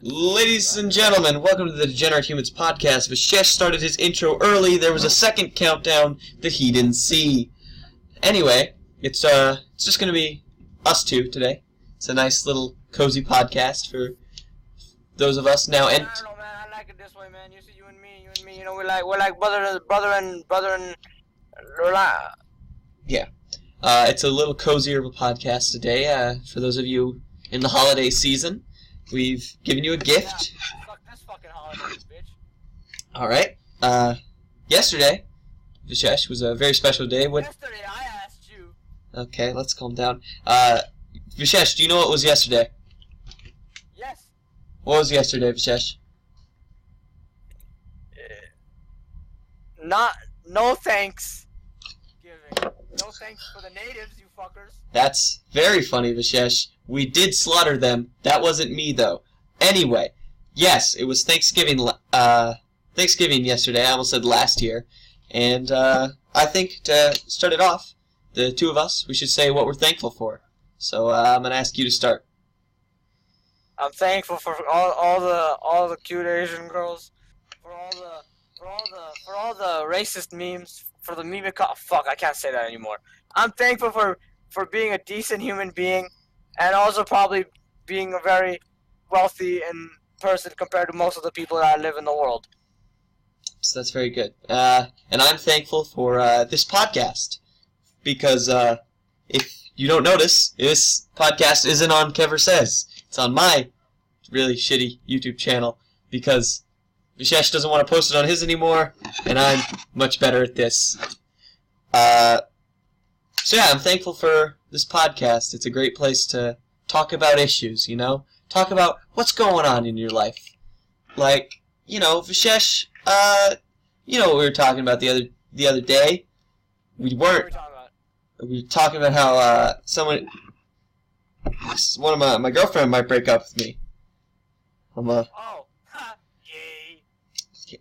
Ladies and gentlemen, welcome to the Degenerate Humans podcast. Vishesh started his intro early. There was a second countdown that he didn't see. Anyway, it's just going to be us two today. It's a nice little cozy podcast for those of us now. I don't know, man. I like it this way, man. You see, you and me. You know, we're like brother and. Yeah. It's a little cozier of a podcast today. For those of you in the holiday season, we've given you a gift. Yeah, fuck this fucking holidays, bitch. All right. Yesterday, Vishesh, was a very special day. Yesterday, I asked you. Okay, let's calm down. Vishesh, do you know what was yesterday? Yes. What was yesterday, Vishesh? No thanks. No thanks for the natives, you fuckers. That's very funny, Vishesh. We did slaughter them. That wasn't me, though. Anyway, yes, it was Thanksgiving yesterday. I almost said last year. And I think to start it off, the two of us, we should say what we're thankful for. So I'm going to ask you to start. I'm thankful for all the cute Asian girls, for all the racist memes, for the meme. Fuck, I can't say that anymore. I'm thankful for being a decent human being, and also probably being a very wealthy person compared to most of the people that live in the world. So that's very good. And I'm thankful for this podcast, because if you don't notice, this podcast isn't on Kever Says. It's on my really shitty YouTube channel, because Vishesh doesn't want to post it on his anymore, and I'm much better at this. So yeah, I'm thankful for this podcast. It's a great place to talk about issues, you know? Talk about what's going on in your life. Like, you know, Vishesh, you know what we were talking about the other day? We weren't. What are we talking about? We were talking about how one of my girlfriend might break up with me. Gay.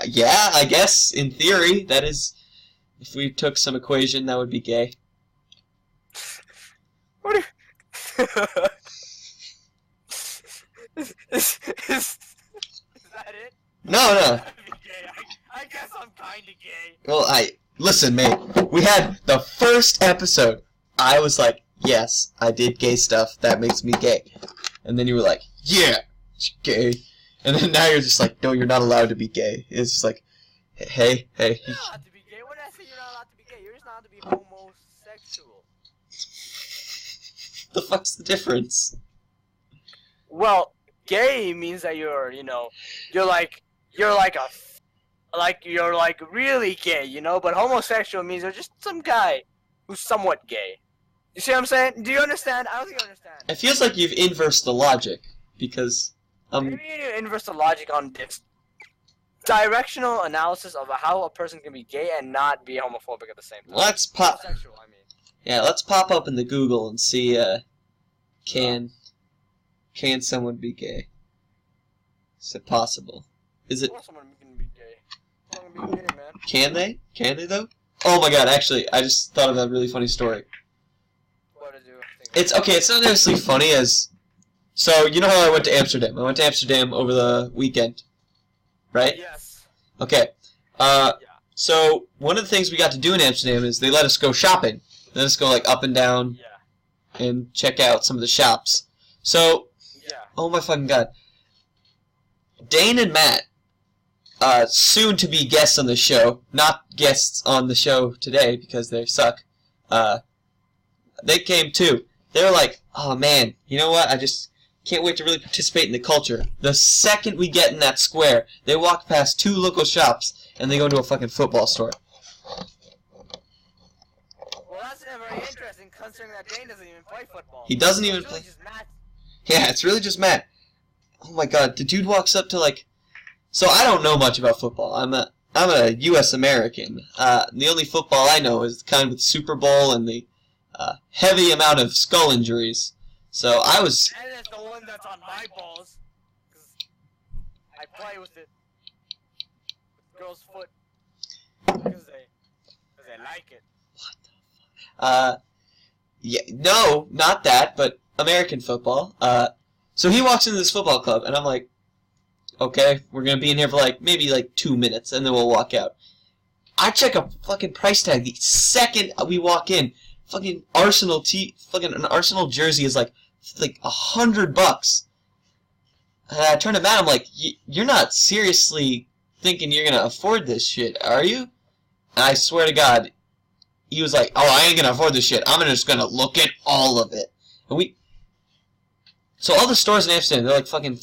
Yeah, I guess in theory that is. If we took some equation, that would be gay. What? Is that it? No. I guess I'm kinda gay. Well, listen, mate. We had the first episode. I was like, yes, I did gay stuff. That makes me gay. And then you were like, yeah, it's gay. And then now you're just like, no, you're not allowed to be gay. It's just like, hey. You're not allowed to be gay. When I say you're not allowed to be gay, you're just not allowed to be homosexual. The fuck's the difference? Well, gay means that you're really gay, you know. But homosexual means you're just some guy who's somewhat gay. You see what I'm saying? Do you understand? I don't think you understand. It feels like you've inversed the logic, because Maybe you need to inverse the logic on this directional analysis of how a person can be gay and not be homophobic at the same time. Let's pop. Homosexual, I mean. Yeah, let's pop up in the Google and see. Can someone be gay? Is it possible? Is it? Of course someone can be gay. Someone can be gay, man. Can they? Can they though? Oh my god! Actually, I just thought of a really funny story. What did you think? It's okay. It's not necessarily funny as. So you know how I went to Amsterdam? I went to Amsterdam over the weekend, right? Yes. Okay. Yeah. So one of the things we got to do in Amsterdam is they let us go shopping. Let us go like up and down Yeah. and check out some of the shops. So, Yeah. oh my fucking god. Dane and Matt, soon to be guests on the show, not guests on the show today because they suck. They came too. They were like, oh man, you know what? I just can't wait to really participate in the culture. The second we get in that square, they walk past two local shops and they go into a fucking football store. Well, that's not very interesting considering that Dane doesn't even play football. He doesn't even It's really play. just Matt. Yeah, it's really just Matt. Oh my god, the dude walks up to like. So I don't know much about football. I'm a U.S. American. The only football I know is the kind with the Super Bowl and the heavy amount of skull injuries. So I was. And it's the one that's on my balls. 'Cause I play with it. With the girl's foot. Because they like it. Yeah, no, not that, but American football. So he walks into this football club, and I'm like, okay, we're gonna be in here for maybe 2 minutes, and then we'll walk out. I check a fucking price tag the second we walk in. Fucking an Arsenal jersey is like $100. And I turn to Matt, I'm like, you're not seriously thinking you're gonna afford this shit, are you? And I swear to God, he was like, oh, I ain't gonna afford this shit. I'm just gonna look at all of it. And so all the stores in Amsterdam, they're like fucking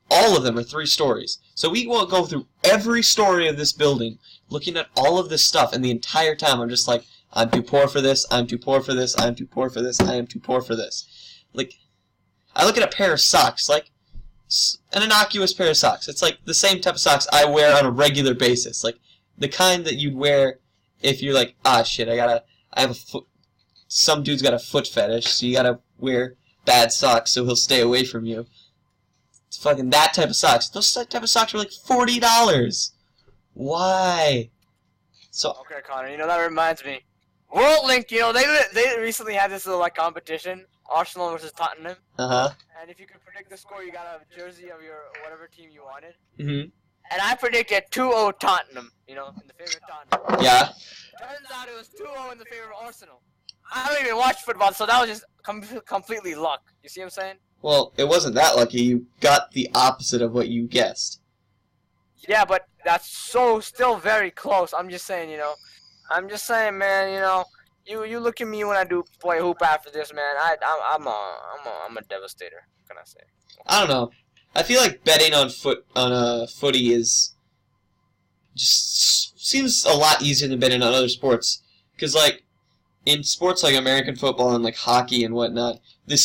all of them are 3 stories. So we will go through every story of this building, looking at all of this stuff, and the entire time I'm just like, I'm too poor for this, I'm too poor for this, I'm too poor for this, I am too poor for this. Like, I look at a pair of socks, like, an innocuous pair of socks. It's like the same type of socks I wear on a regular basis. Like, the kind that you'd wear if you're like, ah, shit, some dude's got a foot fetish, so you gotta wear bad socks so he'll stay away from you. It's fucking that type of socks. Those type of socks are like $40. Why? So okay, Connor. That reminds me. World Link. They recently had this little competition, Arsenal versus Tottenham. And if you could predict the score, you got a jersey of your whatever team you wanted. Mhm. And I predicted 2-0 Tottenham. In the favor of Tottenham. Yeah. Turns out it was 2-0 in the favor of Arsenal. I don't even watch football, so that was just completely luck. You see what I'm saying? Well, it wasn't that lucky. You got the opposite of what you guessed. Yeah, but that's still very close. I'm just saying, I'm just saying, man, you look at me when I do play hoop after this, man. I'm a devastator. What can I say? I don't know. I feel like betting on footy is just seems a lot easier than betting on other sports. Because in sports like American football and hockey and whatnot, the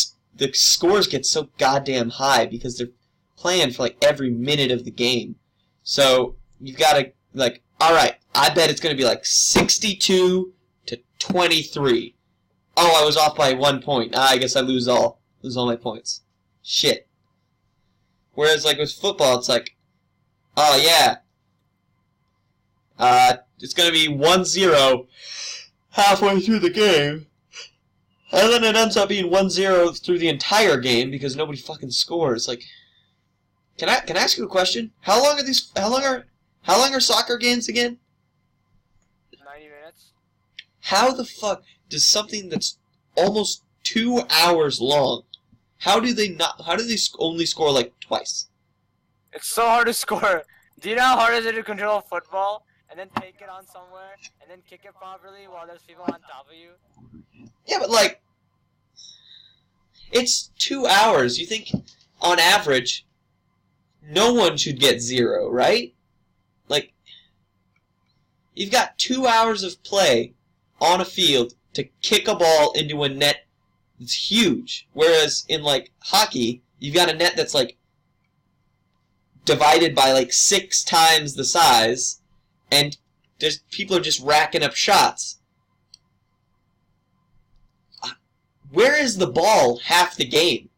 scores get so goddamn high because they're playing for every minute of the game. So you gotta all right, I bet it's gonna be 62-23. Oh, I was off by 1 point. I guess I lose all my points. Shit. Whereas with football, it's oh yeah, it's gonna be 1-0 halfway through the game, and then it ends up being 1-0 through the entire game because nobody fucking scores. Can I ask you a question? How long are soccer games again? 90 minutes. How the fuck does something that's almost 2 hours long, how do they only score twice? It's so hard to score. Do you know how hard it is to control football and then take it on somewhere and then kick it properly while there's people on top of you? Yeah, but it's 2 hours. You think on average no one should get 0, right? You've got 2 hours of play on a field to kick a ball into a net that's huge. Whereas in hockey, you've got a net that's divided by 6 times the size, and people are just racking up shots. Where is the ball half the game?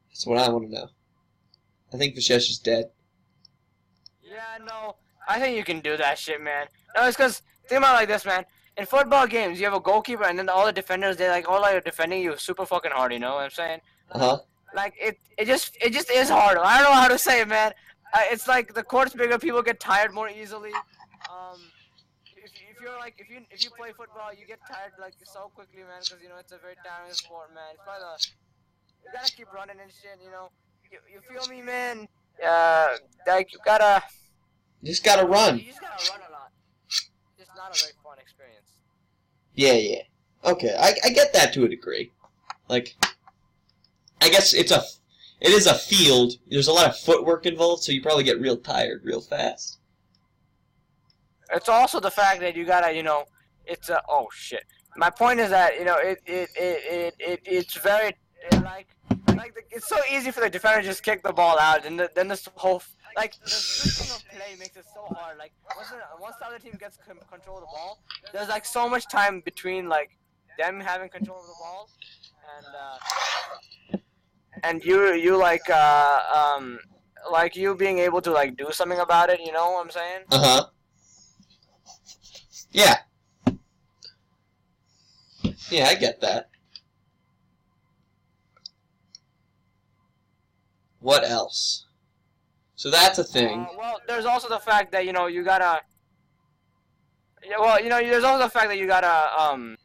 That's what I want to know. I think Vishesh is dead. Yeah, no. I think you can do that shit, man. No, it's because, think about it like this, man. In football games, you have a goalkeeper, and then all the defenders, they all are defending you super fucking hard, you know what I'm saying? Uh-huh. It just is hard. I don't know how to say it, man. It's the court's bigger, people get tired more easily. If you play football, you get tired so quickly, man, because it's a very tiring sport, man. It's you gotta keep running and shit, You feel me, man? You gotta. You just gotta run. You just gotta run a lot. It's not a very fun experience. Yeah. Okay, I get that to a degree. I guess it is a field. There's a lot of footwork involved, so you probably get real tired real fast. It's also the fact that you gotta, it's a oh shit. My point is that it's very it's so easy for the defender to just kick the ball out, and then this whole the switching of play makes it so hard. Once the other team gets control of the ball, there's so much time between them having control of the ball and you you being able to do something about it. You know what I'm saying? Uh-huh. Yeah. Yeah, I get that. What else? So that's a thing. Well, there's also the fact that, you know, you gotta... Yeah, well, you know, there's also the fact that you gotta,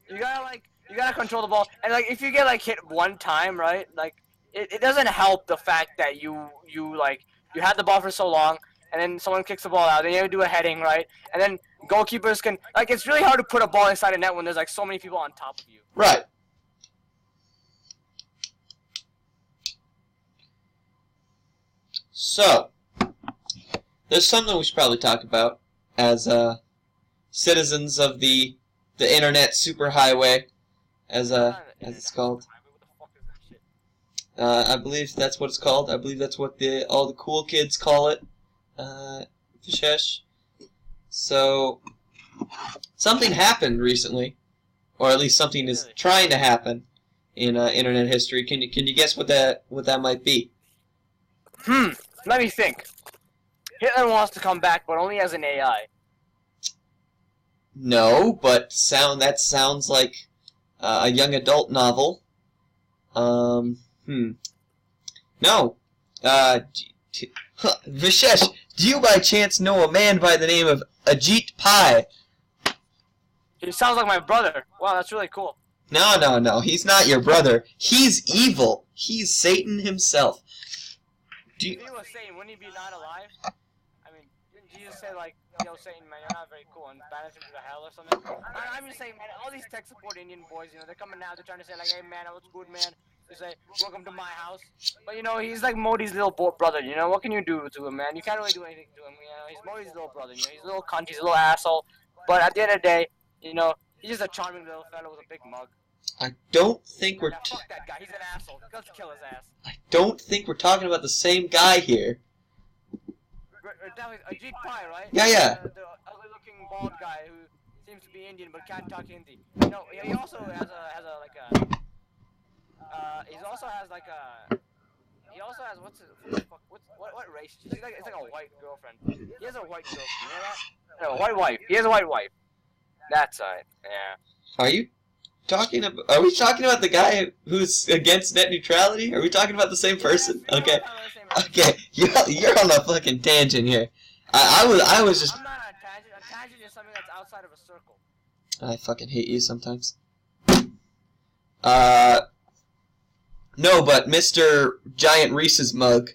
you gotta control the ball. And, like, if you get, like, hit one time, right? Like, it doesn't help the fact that you had the ball for so long, and then someone kicks the ball out, then you have to do a heading, right? And then goalkeepers can... Like, it's really hard to put a ball inside a net when there's, like, so many people on top of you. Right. So, there's something we should probably talk about as citizens of the internet superhighway, as it's called. I believe that's what it's called. I believe that's what all the cool kids call it. Vishesh. So, something happened recently, or at least something is trying to happen in internet history. Can you guess what that might be? Let me think. Hitler wants to come back, but only as an AI. No, but that sounds like a young adult novel. No. Vishesh, do you by chance know a man by the name of Ajit Pai? He sounds like my brother. Wow, that's really cool. No. He's not your brother. He's evil. He's Satan himself. If he was Satan, wouldn't he be not alive? I mean, didn't Jesus say, like, yo, Satan, man, you're not very cool, and banish him to hell or something? I'm just saying, man, all these tech support Indian boys, you know, they're coming now, they're trying to say, like, hey, man, what's good, man? They say, welcome to my house. But, you know, he's like Modi's little brother, you know? What can you do to him, man? You can't really do anything to him, you know? He's Modi's little brother, you know? He's a little cunt, he's a little asshole. But at the end of the day, you know, he's just a charming little fellow with a big mug. I don't think we're... Fuck that guy, he's an asshole. Let's kill his ass. I don't think we're talking about the same guy here. Ajit Pai, right? Yeah. The ugly-looking bald guy who seems to be Indian but can't talk Hindi. No, he also has what race? It's like a white girlfriend. He has a white girlfriend. You know that? No, white wife. He has a white wife. That's right. Yeah. Are we talking about the guy who's against net neutrality? Are we talking about the same person? Okay. Okay, you're on a fucking tangent here. I was just... I'm not on a tangent. A tangent is something that's outside of a circle. I fucking hate you sometimes. No, but Mr. Giant Reese's Mug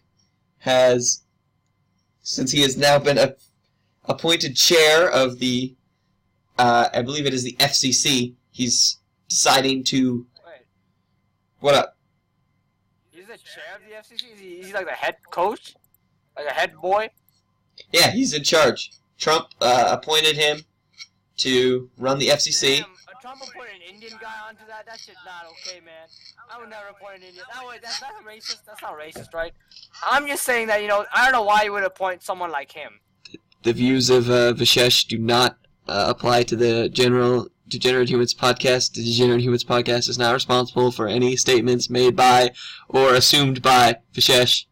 has, since he has now been appointed chair of the, I believe it is the FCC, he's deciding to... Wait. What up? He's the chair of the FCC? Is he like the head coach? Like a head boy? Yeah, he's in charge. Trump appointed him to run the FCC. Damn, Trump appointed an Indian guy onto that? That shit's not okay, man. I would never appoint an Indian. That's not racist. That's not racist, right? I'm just saying that, you know, I don't know why you would appoint someone like him. The views of Vishesh do not apply to the Degenerate Humans podcast. The Degenerate Humans podcast is not responsible for any statements made by or assumed by Vishesh.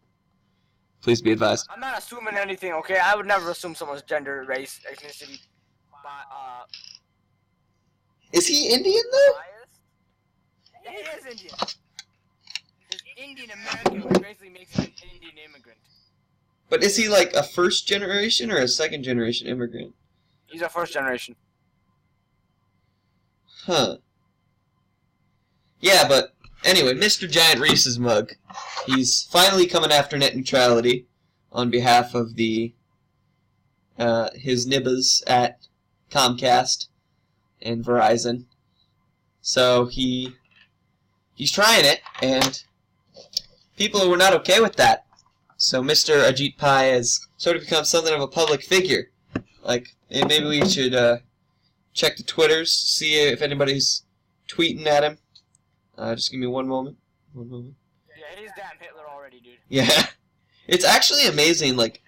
Please be advised. I'm not assuming anything, okay? I would never assume someone's gender, race, ethnicity. Is he Indian, though? Yeah, he is Indian. He's Indian American, which basically makes him an Indian immigrant. But is he like a first generation or a second generation immigrant? He's a first generation. Huh. Yeah, but anyway, Mr. Giant Reese's Mug. He's finally coming after net neutrality on behalf of the his nibbas at Comcast and Verizon. So he's trying it, and people were not okay with that. So Mr. Ajit Pai has sort of become something of a public figure. Like, and maybe we should check the Twitters, see if anybody's tweeting at him. Just give me one moment. Yeah, he's damn Hitler already, dude. Yeah. It's actually amazing, like,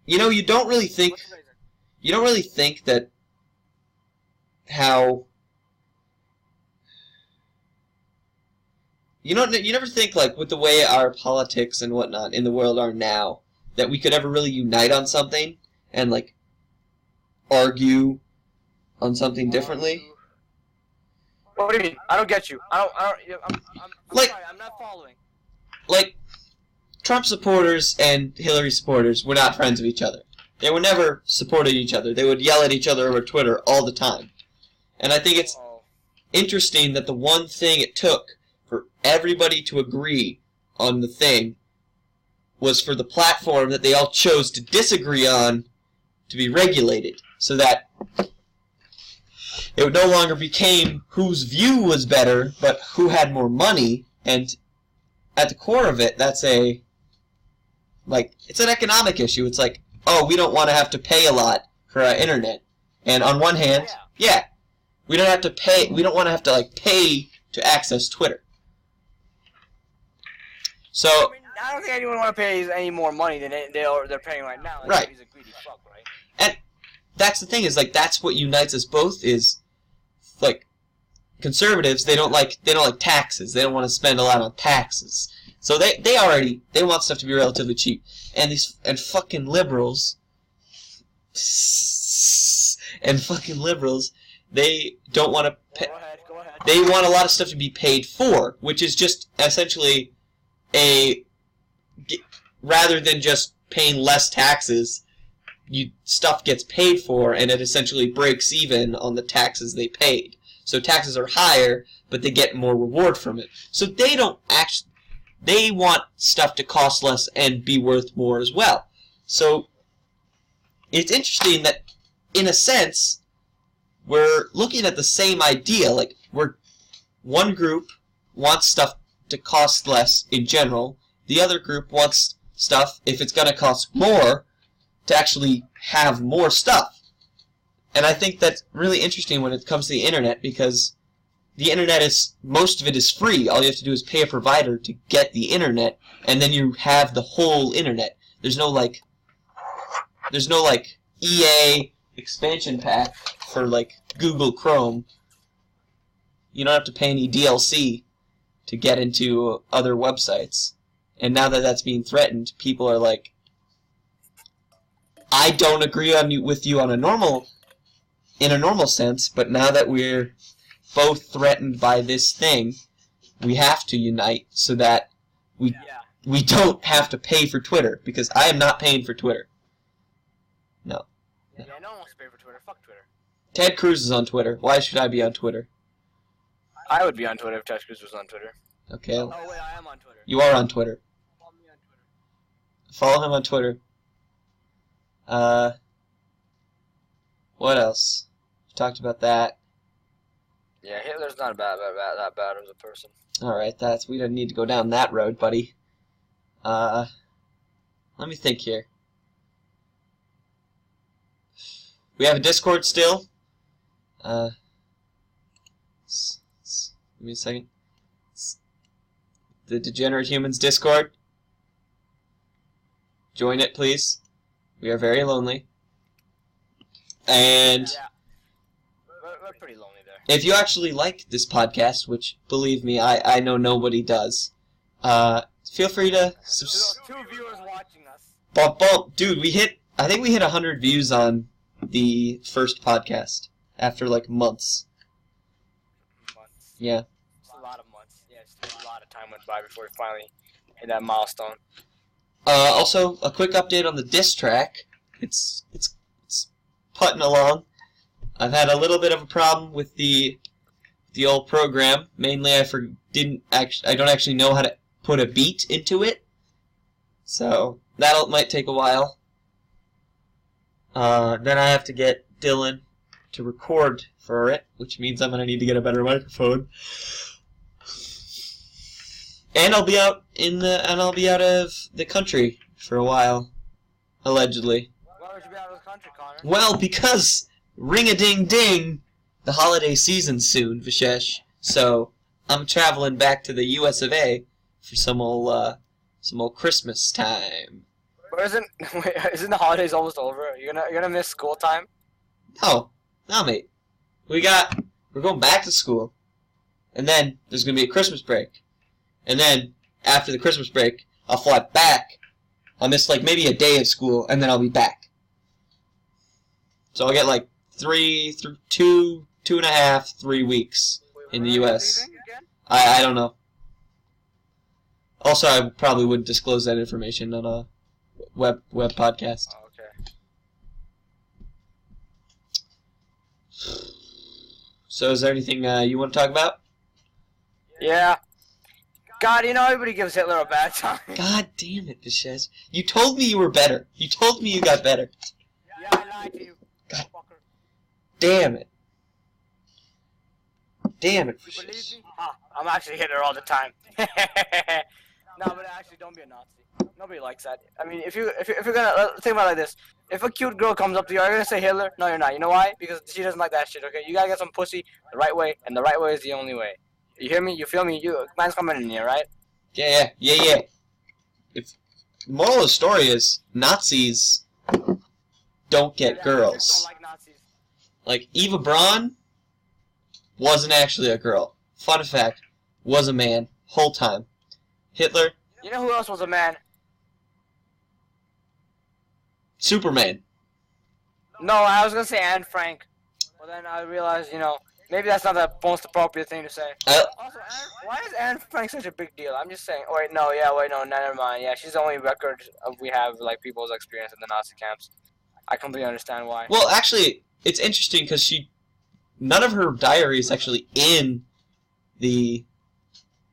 you know, you don't really think that how, you never think, like, with the way our politics and whatnot in the world are now, that we could ever really unite on something and, like, argue on something differently. What do you mean? I don't get you. I'm Like- sorry, I'm not following. Like, Trump supporters and Hillary supporters were not friends of each other. They were never supported each other. They would yell at each other over Twitter all the time. And I think it's interesting that the one thing it took for everybody to agree on the thing was for the platform that they all chose to disagree on to be regulated, so that it no longer became whose view was better, but who had more money. And at the core of it, that's it's an economic issue. It's like, oh, we don't want to have to pay a lot for our internet. And on one hand, yeah, we don't have to pay. We don't want to have to pay to access Twitter. So I mean, I don't think anyone want to pay any more money than they're paying right now. Right. He's a greedy fuck, right? And that's the thing is that's what unites us both is conservatives. They don't like taxes. They don't want to spend a lot on taxes. So they want stuff to be relatively cheap. And fucking liberals they don't want to pay. Go ahead. They want a lot of stuff to be paid for, which is just essentially rather than just paying less taxes, stuff gets paid for, and it essentially breaks even on the taxes they paid. So taxes are higher, but they get more reward from it. So they want stuff to cost less and be worth more as well. So it's interesting that, in a sense, we're looking at the same idea. One group wants stuff to cost less in general. The other group wants stuff, if it's going to cost more, to actually have more stuff. And I think that's really interesting when it comes to the internet, because the internet most of it is free. All you have to do is pay a provider to get the internet, and then you have the whole internet. There's no EA expansion pack for Google Chrome. You don't have to pay any DLC to get into other websites. And now that that's being threatened, people are like, I don't agree with you in a normal sense, but now that we're both threatened by this thing, we have to unite so that we don't have to pay for Twitter, because I am not paying for Twitter. No. Yeah, no one wants to pay for Twitter. Fuck Twitter. Ted Cruz is on Twitter. Why should I be on Twitter? I would be on Twitter if Ted Cruz was on Twitter. Okay. Oh wait, I am on Twitter. You are on Twitter. Follow me on Twitter. Follow him on Twitter. What else? We talked about that. Yeah, Hitler's not that bad as a person. Alright, we don't need to go down that road, buddy. Let me think here. We have a Discord still. Give me a second. The Degenerate Humans Discord. Join it, please. We are very lonely. And Yeah, we're pretty lonely there. if you actually like this podcast, which, believe me, I know nobody does, feel free to There's 2 viewers watching us. Dude, I think we hit 100 views on the first podcast after months. Months. Yeah. It's a lot of months. Yeah, it's a lot of time went by before we finally hit that milestone. Also, a quick update on the diss track. It's putting along. I've had a little bit of a problem with the old program. Mainly, I don't actually know how to put a beat into it, so that might take a while. Then I have to get Dylan to record for it, which means I'm gonna need to get a better microphone. And I'll be out of the country for a while, allegedly. Why would you be out of the country, Connor? Well, because ring-a-ding-ding, the holiday season's soon, Vishesh. So I'm traveling back to the U.S. of A. for some old Christmas time. But isn't the holidays almost over? You're gonna miss school time? No, mate. We're going back to school, and then there's gonna be a Christmas break, and then after the Christmas break, I'll fly back. I'll miss maybe a day of school, and then I'll be back. So I'll get 3 weeks in the Where are you U.S. leaving again? I don't know. Also, I probably wouldn't disclose that information on a web podcast. Oh, okay. So is there anything you want to talk about? Yeah. God, everybody gives Hitler a bad time. God damn it, Vishesh. You told me you were better. You told me you got better. Yeah, I lied to you. God. Fucker. Damn it. Damn it, You believe Vishesh. me? I'm actually Hitler all the time. No, but actually, don't be a Nazi. Nobody likes that. I mean, if you're gonna think about it like this, if a cute girl comes up to you, are you gonna say Hitler? No, you're not. You know why? Because she doesn't like that shit. Okay, you gotta get some pussy the right way, and the right way is the only way. You hear me? You feel me? Man's coming in here, right? Yeah. If the moral of the story is Nazis don't get Yeah, girls. Don't like Nazis. Like Eva Braun wasn't actually a girl. Fun fact, was a man whole time. Hitler, You know who else was a man? Superman. No, I was gonna say Anne Frank, but then I realized, maybe that's not the most appropriate thing to say. Also, why is Anne Frank such a big deal? I'm just saying. Oh, wait, no, never mind. Yeah, she's the only record we have like people's experience in the Nazi camps. I completely understand why. Well, actually, it's interesting because none of her diary is actually in the,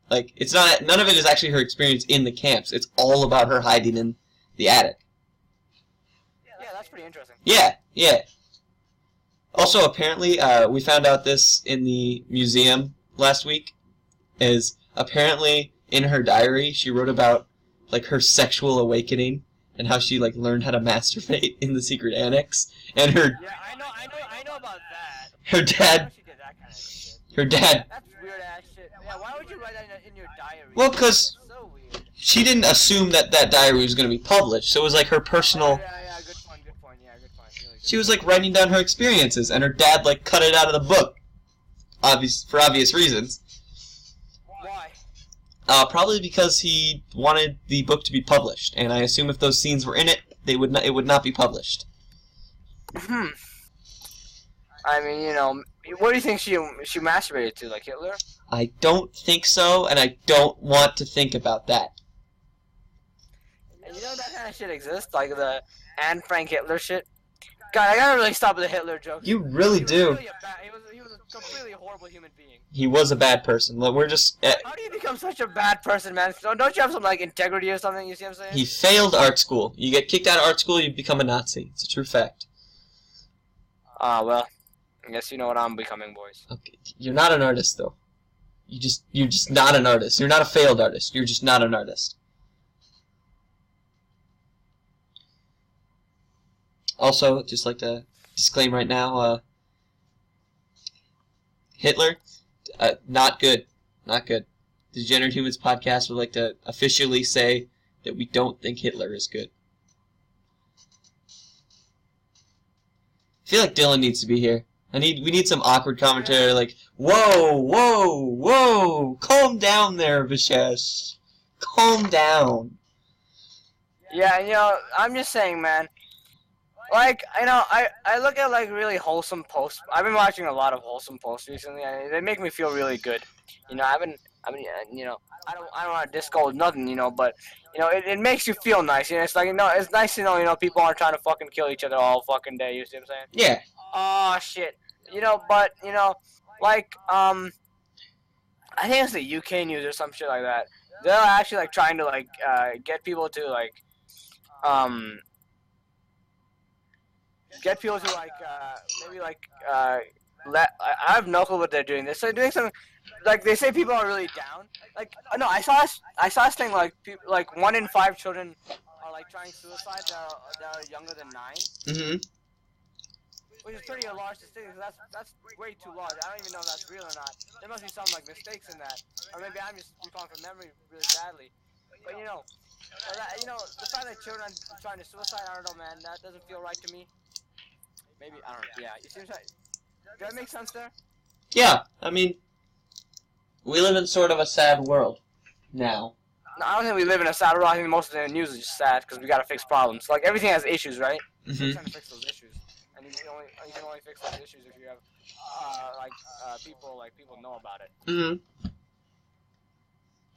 it's not, none of it is actually her experience in the camps. It's all about her hiding in the attic. Yeah, that's pretty interesting. Yeah. Also, apparently, we found out this in the museum last week, is apparently in her diary she wrote about, her sexual awakening and how she, learned how to masturbate in the secret annex. And her... Yeah, I know about that. Her dad... She did that kind of shit. Her dad... That's weird ass shit. Yeah, why would you write that in your diary? Well, because So weird. she didn't assume that diary was going to be published, so it was her personal... Yeah, good point, yeah, good point. Really good. She was writing down her experiences, and her dad cut it out of the book, for obvious reasons. Why? Probably because he wanted the book to be published, and I assume if those scenes were in it, it would not be published. I mean, what do you think she masturbated to, like Hitler? I don't think so, and I don't want to think about that. And that kind of shit exists, like the Anne Frank Hitler shit. God, I gotta really stop with the Hitler jokes. You really do. He was a completely horrible human being. He was a bad person. We're just... How do you become such a bad person, man? Don't you have some, integrity or something, you see what I'm saying? He failed art school. You get kicked out of art school, you become a Nazi. It's a true fact. Well, I guess you know what I'm becoming, boys. Okay. You're not an artist, though. You're just not an artist. You're not a failed artist. You're just not an artist. Also, just like to disclaim right now, Hitler, not good. Not good. The Degenerate Humans podcast would like to officially say that we don't think Hitler is good. I feel like Dylan needs to be here. We need some awkward commentary whoa, calm down there, Vishesh. Calm down. Yeah, I'm just saying, man. I look at really wholesome posts. I've been watching a lot of wholesome posts recently, and they make me feel really good. I don't want to disco nothing, but it makes you feel nice. It's it's nice to know, people aren't trying to fucking kill each other all fucking day. You see what I'm saying? Yeah. Oh shit. But I think it's the UK news or some shit like that. They're actually trying to get people to get people to maybe let I have no clue what they're doing. They're doing something they say people are really down. No, I saw this thing 1 in 5 children are trying suicide that are younger than 9. Mm-hmm. Which is pretty a large statistic. That's way too large. I don't even know if that's real or not. There must be some mistakes in that, or maybe I'm just recalling from memory really badly. But the fact that children are trying to suicide, I don't know, man. That doesn't feel right to me. Maybe I don't know. Yeah, you seem like. Does that make sense there? Yeah, I mean, we live in sort of a sad world now. No, I don't think we live in a sad world. I think most of the news is just sad because we gotta fix problems. Everything has issues, right? Mm-hmm. We're trying to fix those issues, and you can only fix those issues if you have people know about it. Mm-hmm.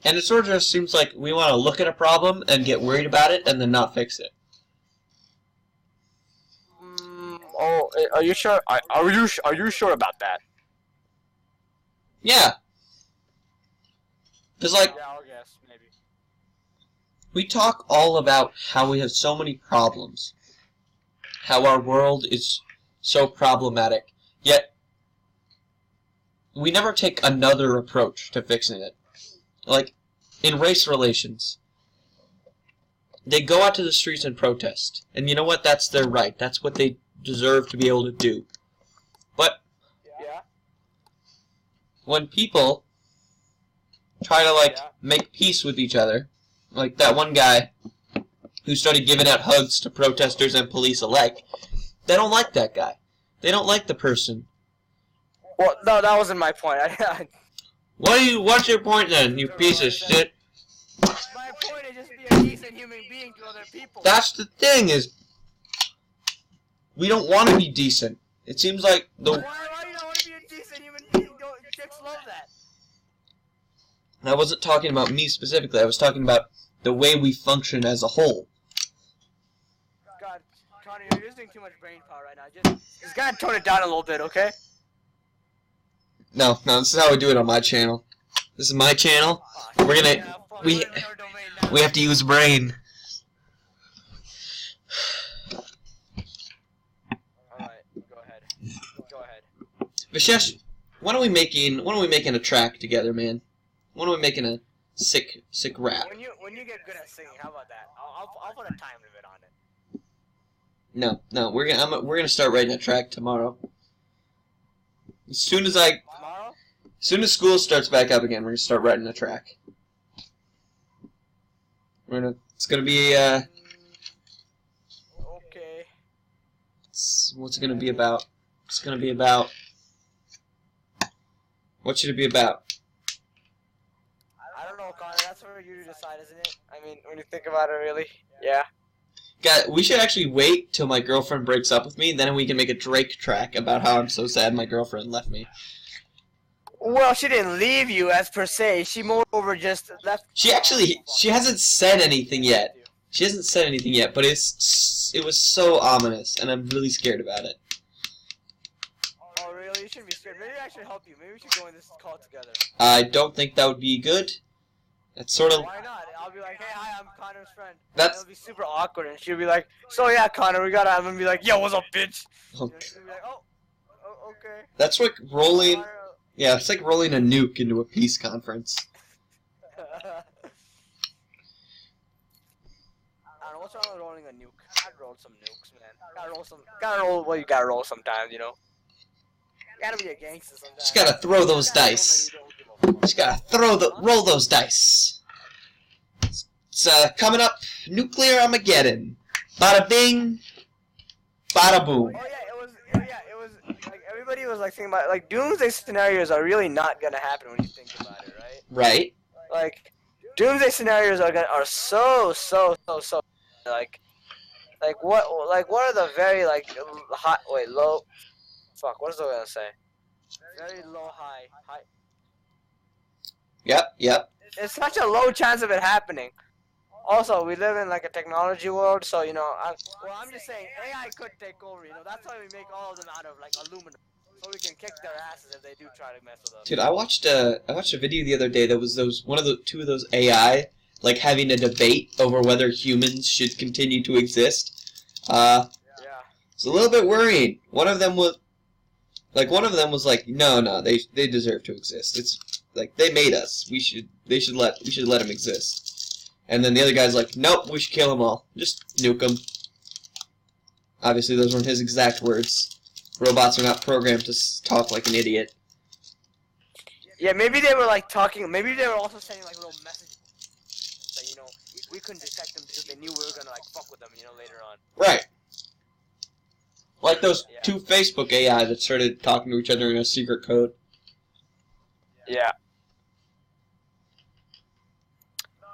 And it sort of just seems like we want to look at a problem and get worried about it and then not fix it. Are you sure? Are you sure about that? Yeah. Because, like, Yeah, I guess maybe. we talk all about how we have so many problems, how our world is so problematic, yet we never take another approach to fixing it. Like, in race relations, they go out to the streets and protest, and you know what? That's their right. That's what they deserve to be able to do. But Yeah. when people try to, like, Yeah. make peace with each other, like that one guy who started giving out hugs to protesters and police alike, they don't like that guy. They don't like the person. Well, no, that wasn't my point. What's your point then, you piece of shit? My point is just be a decent human being to other people. That's the thing, is we don't want to be decent. It seems like the... Why do you not want to be a decent human being? Chicks love that. I wasn't talking about me specifically. I was talking about the way we function as a whole. God, Connor, you're using too much brain power right now. Just gotta tone it down a little bit, okay? No, this is how we do it on my channel. This is my channel. We're gonna... We have to use brain. Alright, go ahead. Go ahead. Vishesh, when are we making a track together, man? When are we making a sick rap? When you get good at singing, how about that? I'll put a time limit on it. No, we're gonna start writing a track tomorrow. As soon as school starts back up again, we're gonna start writing a track. It's gonna be Okay. what's it gonna be about? It's gonna be about... What should it be about? I don't know, Connor. That's for you to decide, isn't it? I mean, when you think about it, really. Yeah. God, we should actually wait till my girlfriend breaks up with me, then we can make a Drake track about how I'm so sad my girlfriend left me. Well, she didn't leave you, as per se. She moreover just left. She hasn't said anything yet. She hasn't said anything yet, but it was so ominous, and I'm really scared about it. Oh, really? You shouldn't be scared. Maybe I should help you. Maybe we should go in this call together. I don't think that would be good. That's sort of... Why not? I'll be like, hey, hi, I'm Connor's friend. That's... It'll be super awkward, and she'll be like, so yeah, Connor, we gotta... I'm gonna be like, yo, what's up, bitch? Okay. And she'll be like, oh, okay. That's like rolling... Yeah, it's like rolling a nuke into a peace conference. I don't know, what's wrong with rolling a nuke? I'd roll some nukes, man. Gotta roll what you gotta roll sometimes, you know? Gotta be a gangster sometimes. Just gotta throw those dice. Just gotta roll those dice. It's coming up, Nuclear Armageddon. Bada bing, bada boom. Oh it was like everybody was like thinking about like doomsday scenarios are really not gonna happen when you think about it, right? Right. Like doomsday scenarios are so like what are the very like low fuck, what is I gonna say? Very low high. Yep. It's such a low chance of it happening. Also, we live in like a technology world, so you know. I'm just saying, AI could take over. You know, that's why we make all of them out of like aluminum, so we can kick their asses if they do try to mess with us. Dude, I watched a video the other day that was two of those AI like having a debate over whether humans should continue to exist. Yeah. It's a little bit worrying. One of them was like, no, they deserve to exist. It's like they made us. We should let them exist. And then the other guy's like, nope, we should kill them all. Just nuke them. Obviously, those weren't his exact words. Robots are not programmed to talk like an idiot. Yeah, maybe they were like talking. Maybe they were also sending like little messages. That, you know, we couldn't detect them because they knew we were gonna like fuck with them. You know, later on. Right. Like those two Facebook AI that started talking to each other in a secret code. Yeah.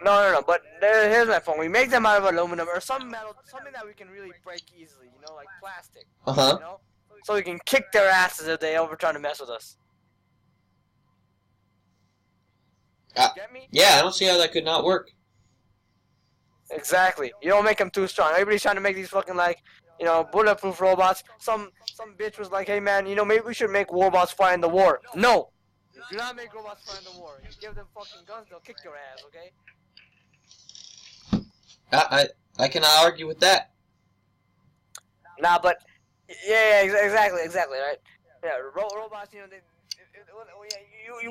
No. But here's my point. We make them out of aluminum or some metal, something that we can really break easily. You know, like plastic. Uh-huh. You know, so we can kick their asses if they ever try to mess with us. Get me? Yeah, I don't see how that could not work. Exactly. You don't make them too strong. Everybody's trying to make these fucking bulletproof robots. Some bitch was like, hey man, maybe we should make robots fight in the war. No. Do not make robots fight in the war. You give them fucking guns, they'll kick your ass, okay? I cannot argue with that. Nah, but yeah, exactly, right? Yeah, robots,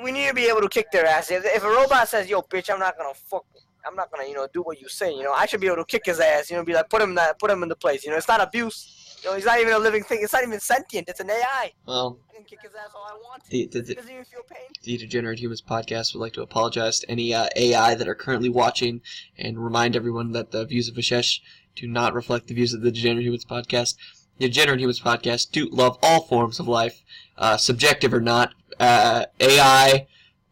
we need to be able to kick their ass. If a robot says, "Yo, bitch, I'm not gonna do what you say," I should be able to kick his ass. Be like, put him in the place. It's not abuse. He's not even a living thing. It's not even sentient. It's an AI. Well, I can kick his ass all I want. He doesn't even feel pain. The Degenerate Humans podcast would like to apologize to any AI that are currently watching and remind everyone that the views of Vishesh do not reflect the views of the Degenerate Humans podcast. The Degenerate Humans podcast do love all forms of life, subjective or not. AI,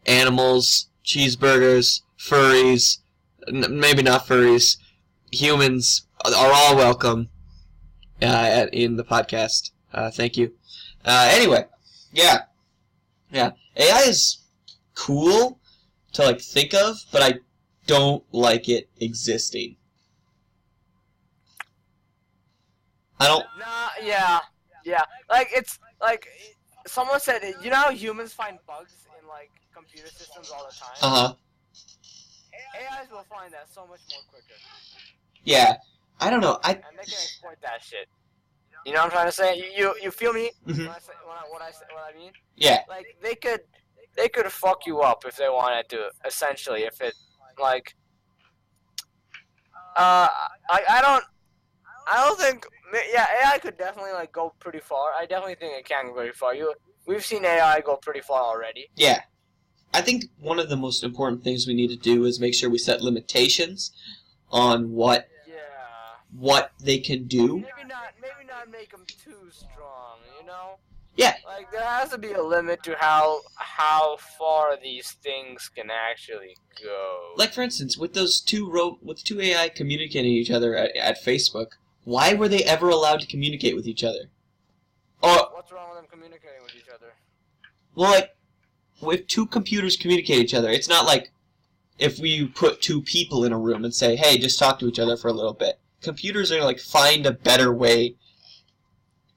animals, cheeseburgers, furries, maybe not furries, humans are all welcome in the podcast. Thank you. Anyway, yeah. AI is cool to think of, but I don't like it existing. I don't. Nah, yeah. Someone said, how humans find bugs in computer systems all the time? AIs will find that so much more quicker. Yeah, I don't know. And they can exploit that shit. You know what I'm trying to say? You feel me? Mm-hmm. What I mean? Yeah. They could fuck you up if they wanted to. Essentially, if it I don't think. Yeah, AI could definitely go pretty far. I definitely think it can go very far. We've seen AI go pretty far already. Yeah. I think one of the most important things we need to do is make sure we set limitations on what they can do. Maybe not make them too strong, Yeah. There has to be a limit to how far these things can actually go. For instance, with those two AI communicating each other at Facebook, why were they ever allowed to communicate with each other? What's wrong with them communicating with each other? Well, if two computers communicate with each other, it's not like if we put two people in a room and say, hey, just talk to each other for a little bit. Computers are find a better way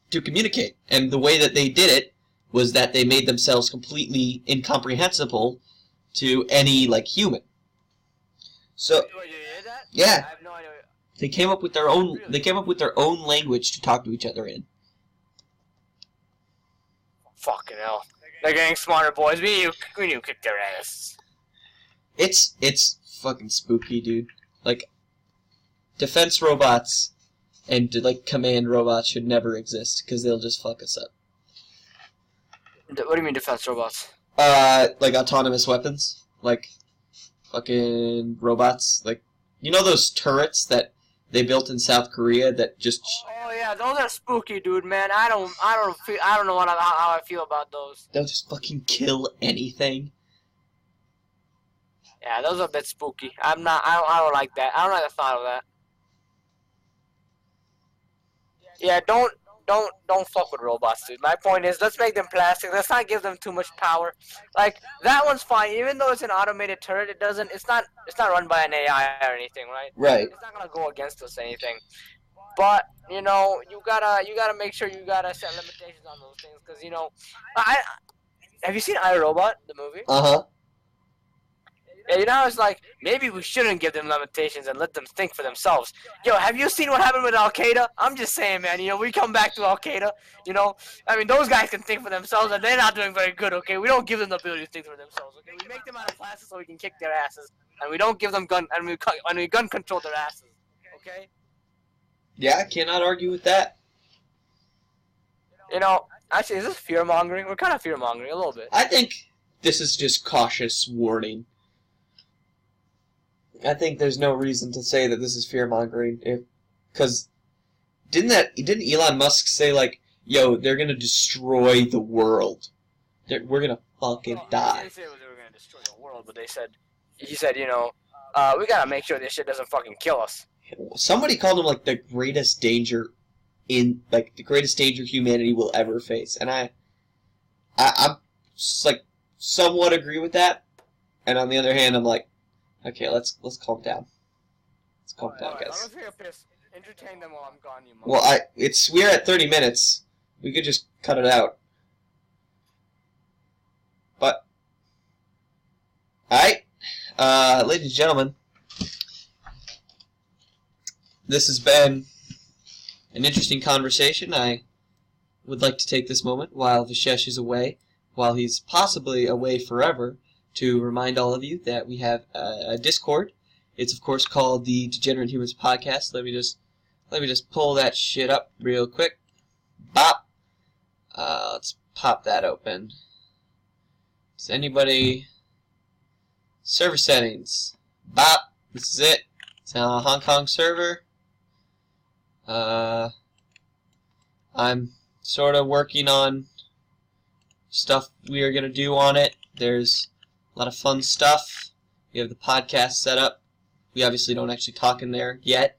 to communicate. And the way that they did it was that they made themselves completely incomprehensible to any, human. So, Wait, you did that? yeah. I have no idea. They came up with their own. They came up with their own language to talk to each other in. Fucking hell! They're getting smarter, boys. We need to kick their ass. It's fucking spooky, dude. Defense robots and command robots should never exist because they'll just fuck us up. What do you mean defense robots? Autonomous weapons, fucking robots, those turrets that they built in South Korea that just. Oh yeah, those are spooky, dude. Man, I don't know how I feel about those. They'll just fucking kill anything. Yeah, those are a bit spooky. I don't like that. I don't like the thought of that. Yeah, don't fuck with robots, dude. My point is, let's make them plastic. Let's not give them too much power. That one's fine, even though it's an automated turret. It's not run by an AI or anything, right? Right. It's not gonna go against us or anything. But you gotta make sure you gotta set limitations on those things, because have you seen iRobot, the movie? Yeah, it's maybe we shouldn't give them limitations and let them think for themselves. Yo, have you seen what happened with Al-Qaeda? I'm just saying, man, we come back to Al-Qaeda, those guys can think for themselves, and they're not doing very good, okay? We don't give them the ability to think for themselves, okay? We make them out of plastic so we can kick their asses, and we don't give them gun control their asses, okay? Yeah, I cannot argue with that. Actually, is this fear-mongering? We're kind of fear-mongering a little bit. I think this is just cautious warning. I think there's no reason to say that this is fear-mongering, because didn't Elon Musk say yo, they're gonna destroy the world, we're gonna fucking die? They didn't say they were gonna destroy the world, but he said, we gotta make sure this shit doesn't fucking kill us. Somebody called him the greatest danger in like the greatest danger humanity will ever face, and I'm like somewhat agree with that. And on the other hand, I'm like, okay, let's calm down. Let's calm down, guys. I'm gonna take a piss. Entertain them while I'm gone, you Well, we're at 30 minutes. We could just cut it out. But, alright, ladies and gentlemen, this has been an interesting conversation. I would like to take this moment while Vishesh is away, while he's possibly away forever, to remind all of you that we have a Discord. It's of course called the Degenerate Humans Podcast. Let me just pull that shit up real quick. Bop. Let's pop that open. Does anybody... Server settings. Bop. This is it. It's on a Hong Kong server. I'm sort of working on stuff we are going to do on it. There's a lot of fun stuff. We have the podcast set up. We obviously don't actually talk in there yet.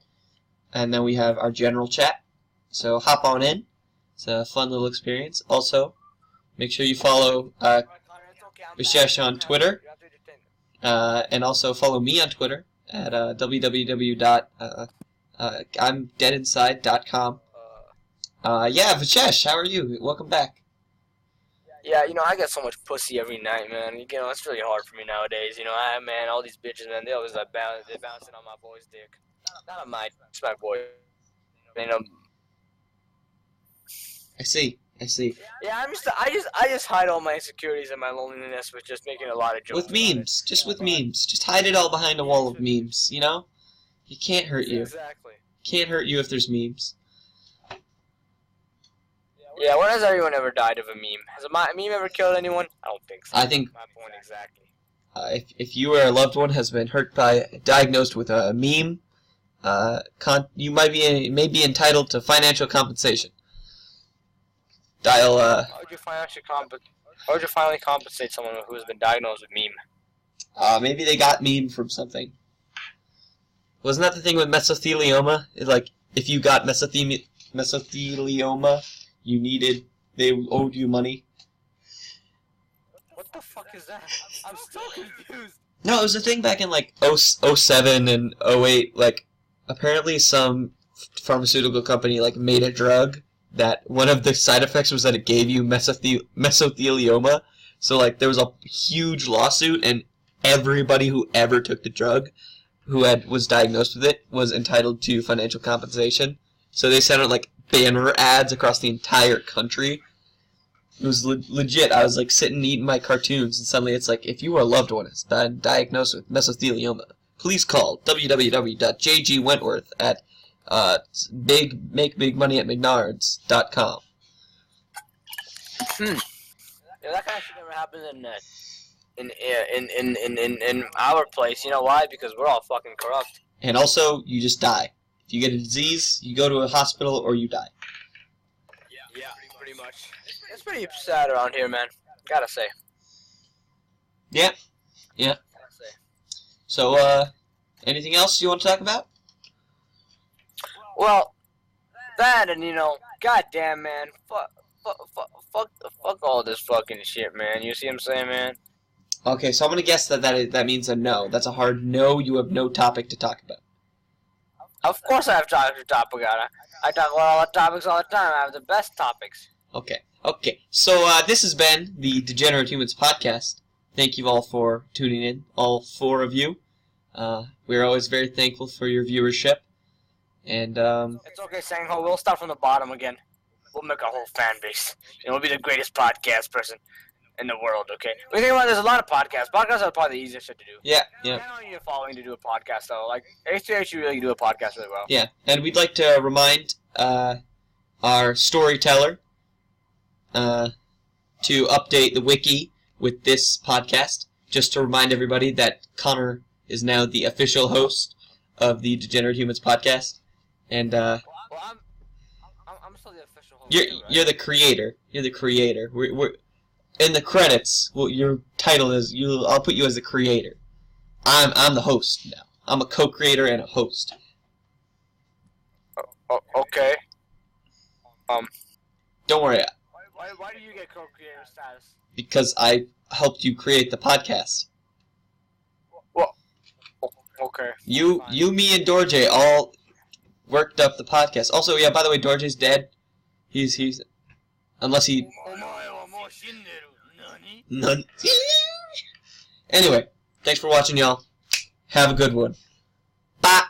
And then we have our general chat. So hop on in. It's a fun little experience. Also, make sure you follow Vishesh on Twitter. And also follow me on Twitter at www.imdeadinside.com. Yeah, Vishesh, how are you? Welcome back. Yeah, I get so much pussy every night, man. It's really hard for me nowadays. Man, all these bitches, man, they always they're bouncing on my boy's dick. Not on my, it's my boy. I see. Yeah, I just hide all my insecurities and my loneliness with just making a lot of jokes. With memes, just with memes. Just hide it all behind a wall of memes, you know? It can't hurt you. Exactly. Can't hurt you if there's memes. Yeah, when has everyone ever died of a meme? Has a meme ever killed anyone? I don't think so. I think... My point exactly. If you or a loved one has been diagnosed with a meme, you may be entitled to financial compensation. Dial, How would you finally compensate someone who has been diagnosed with meme? Maybe they got meme from something. Wasn't that the thing with mesothelioma? Like, if you got mesothelioma, they owed you money. What the fuck is that? I'm so confused. No, it was a thing back in like 07 and 08. Like, apparently some pharmaceutical company like made a drug that one of the side effects was that it gave you mesothelioma. So like there was a huge lawsuit, and everybody who ever took the drug who was diagnosed with it was entitled to financial compensation. So they sent out like banner ads across the entire country. It was legit. I was like sitting eating my cartoons, and suddenly it's like, if you or a loved one has been diagnosed with mesothelioma, please call www.jgwentworth at make big money at McNards.com. Yeah, that kind of shit never happens in our place. You know why? Because we're all fucking corrupt. And also, you just die. If you get a disease, you go to a hospital or you die. Yeah, pretty much. It's pretty sad around here, man. Gotta say. Yeah. Gotta say. So, anything else you want to talk about? Well, that and goddamn, man, fuck all this fucking shit, man. You see what I'm saying, man? Okay, so I'm gonna guess that means a no. That's a hard no. You have no topic to talk about. Of course I have topics to talk about. I talk about all the topics all the time. I have the best topics. Okay. So this has been the Degenerate Humans Podcast. Thank you all for tuning in, all 4 of you. We're always very thankful for your viewership. And it's okay, Sangho. We'll start from the bottom again. We'll make a whole fan base. We'll be the greatest podcast person in the world. Okay. We think about it, there's a lot of podcasts. Podcasts are probably the easiest shit to do. Yeah. I don't need a following to do a podcast though. Like HTH, you really do a podcast really well. Yeah, and we'd like to remind our storyteller to update the wiki with this podcast. Just to remind everybody that Connor is now the official host of the Degenerate Humans Podcast. And well, I'm still the official host. You're the creator. You're the creator. We're in the credits. Well, your title is I'll put you as the creator. I'm the host now. I'm a co-creator and a host. Okay. Don't worry, Why do you get co-creator status? because I helped you create the podcast. Well, okay. You, Fine. me, and Dorje all worked up the podcast. Also, yeah, by the way, Dorje's dead. He's unless he none. Anyway, thanks for watching, y'all. Have a good one. Bye.